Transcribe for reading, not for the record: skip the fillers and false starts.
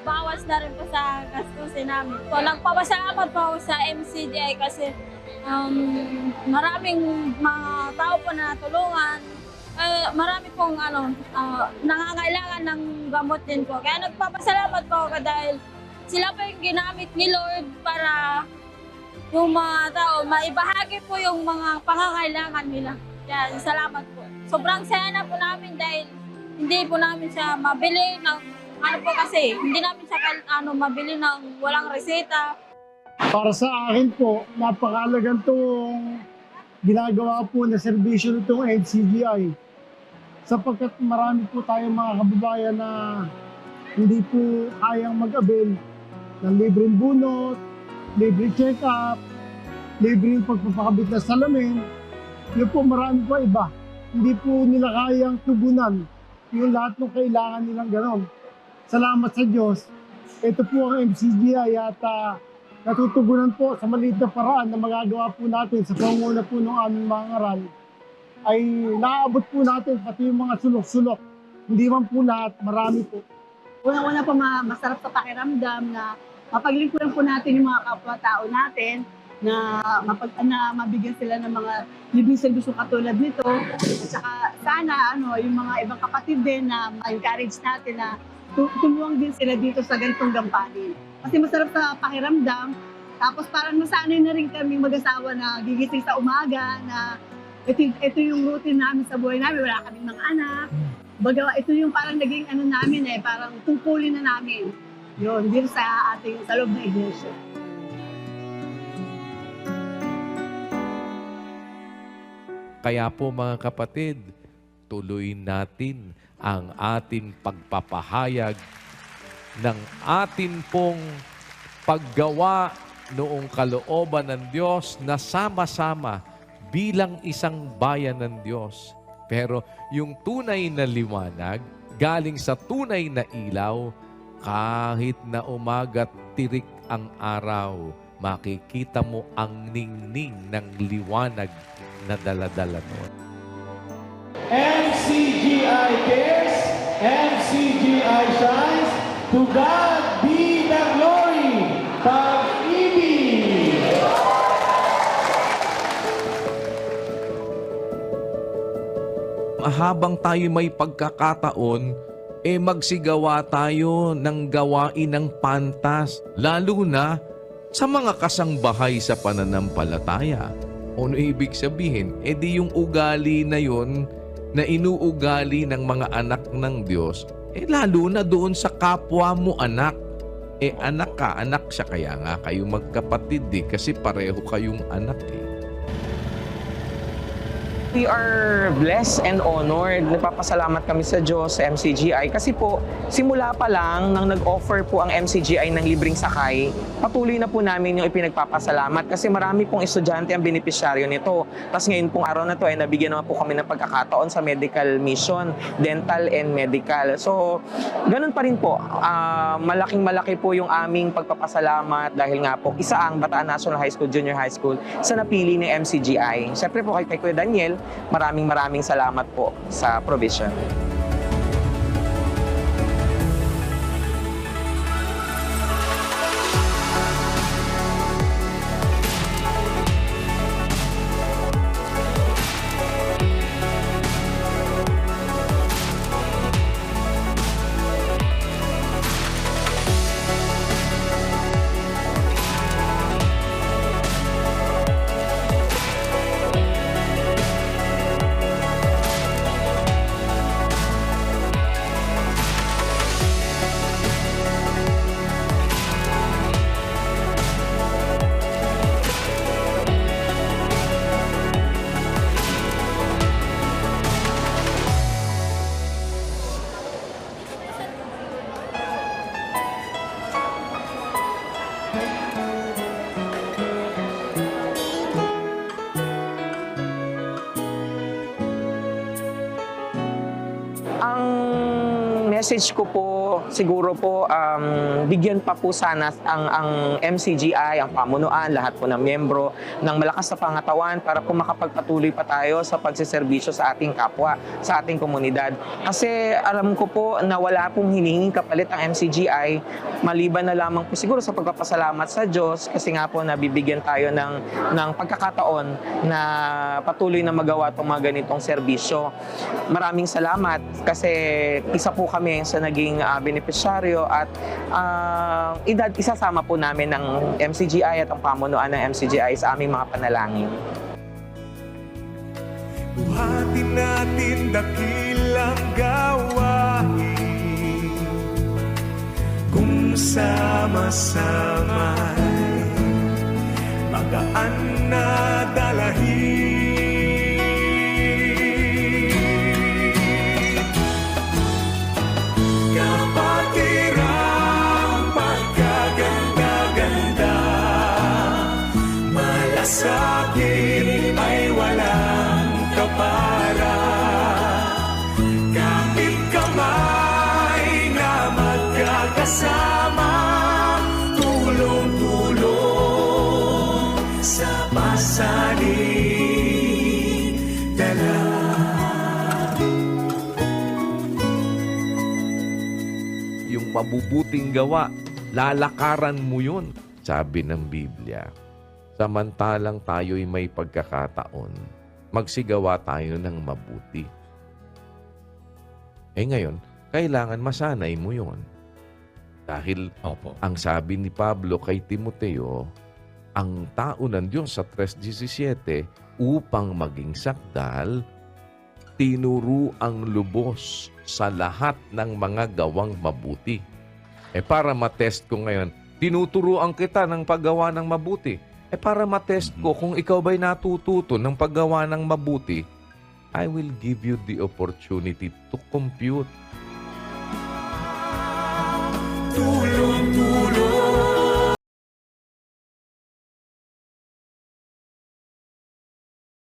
bawas na rin po sa gastusin namin. So, nagpapasalamat po ako sa MCGI kasi maraming mga tao po na natulungan. Marami pong nangangailangan ng gamot din po. Kaya nagpapasalamat po ako dahil sila po yung ginamit ni Lord para yung mga tao, maibahagi po yung mga pangangailangan nila. Kaya salamat po. Sobrang saya na po namin dahil hindi po namin siya mabili ng hindi namin siya mabili ng walang reseta. Para sa akin po, napakalagang itong ginagawa po na serbisyo nitong NCGI. Sapagkat marami po tayong mga kababayan na hindi po kayang mag-avail ng libreng bunot, libreng check-up, libreng pagpapakabit na salamin. Yun po, marami po iba. Hindi po nila kayang tugunan yung lahat ng kailangan nilang ganon. Salamat sa Diyos. Ito po ang MCGI at natutugunan po sa maliit na paraan na magagawa po natin sa pangunguna po ng aming mga ngaral ay naaabot po natin pati yung mga sulok-sulok. Hindi man po lahat, marami po. Unang-una po masarap sa pakiramdam na mapaglingkuran po natin yung mga kapwa-tao natin na mabigyan sila ng mga libreng serbisyo katulad nito. At saka sana yung mga ibang kapatid din na ma-encourage natin na tulungan din sila dito sa ganitong gampanin. Kasi masarap sa pakiramdam. Tapos parang nasanay na rin kami mag-asawa na gigising sa umaga na ito yung routine namin sa buhay namin. Wala kaming mga anak. Baga, ito yung parang naging namin parang tungkulin na namin. Yun, dito sa loob ng iglesia. Kaya po mga kapatid, tuloy natin ang ating pagpapahayag ng atin pong paggawa noong kalooban ng Diyos na sama-sama bilang isang bayan ng Diyos. Pero yung tunay na liwanag, galing sa tunay na ilaw, kahit na umaga't tirik ang araw, makikita mo ang ningning ng liwanag na daladala noon. MCGI cares, MCGI shines, to God be the glory. Pag-ibig! Habang tayo may pagkakataon, magsigawa tayo ng gawain ng pantas, lalo na sa mga kasangbahay sa pananampalataya. Ano ibig sabihin? Di yung ugali na yon na inuugali ng mga anak ng Diyos, lalo na doon sa kapwa mo anak. Anak ka, anak siya, kaya nga kayo magkapatid kasi pareho kayong anak We are blessed and honored. Nagpapasalamat kami sa Diyos, sa MCGI. Kasi po, simula pa lang nang nag-offer po ang MCGI ng libreng sakay, patuloy na po namin yung ipinagpapasalamat kasi marami pong estudyante ang benepisyaryo nito. Tapos ngayon pong araw na to ay nabigyan naman po kami ng pagkakataon sa medical mission, dental and medical. So, ganun pa rin po. Malaking-malaki po yung aming pagpapasalamat dahil nga po isa ang Bataan National High School, Junior High School sa napili ni MCGI. Siyempre po kay Kuya Daniel, maraming salamat po sa provision. message ko po, siguro po, bigyan pa po sana ang MCGI, ang pamunuan, lahat po ng miyembro ng malakas na pangatawan para po makapagpatuloy pa tayo sa pagsiservisyo sa ating kapwa, sa ating komunidad. Kasi alam ko po na wala pong hinihinging kapalit ang MCGI, maliban na lamang po siguro sa pagpapasalamat sa Diyos kasi nga po nabibigyan tayo ng pagkakataon na patuloy na magawa itong mga ganitong serbisyo. Maraming salamat kasi isa po kami sa naging benepisyaryo at isasama po namin ng MCGI at ang pamunuan ng MCGI sa aming mga panalangin. Buhatin natin dakilang gawain kung sama-sama'y magaan na dalahin. Kapatirang pagkaganda-ganda, malasakit ay walang kapara. Kapit kamay na magkakasama, tulong-tulong sa pasanin dala. Yung mabubuting gawa, lalakaran mo yun, sabi ng Biblia. Samantalang tayo'y may pagkakataon, magsigawa tayo ng mabuti. Ngayon, kailangan masanay mo yun. Dahil ang sabi ni Pablo kay Timoteo, ang tao ng Diyos sa 3:17, upang maging sakdal, tinuro ang lubos sa lahat ng mga gawang mabuti. Para matest ko ngayon, tinuturuan kita ng paggawa ng mabuti. Para matest ko kung ikaw ba'y natututo ng paggawa ng mabuti, I will give you the opportunity to compute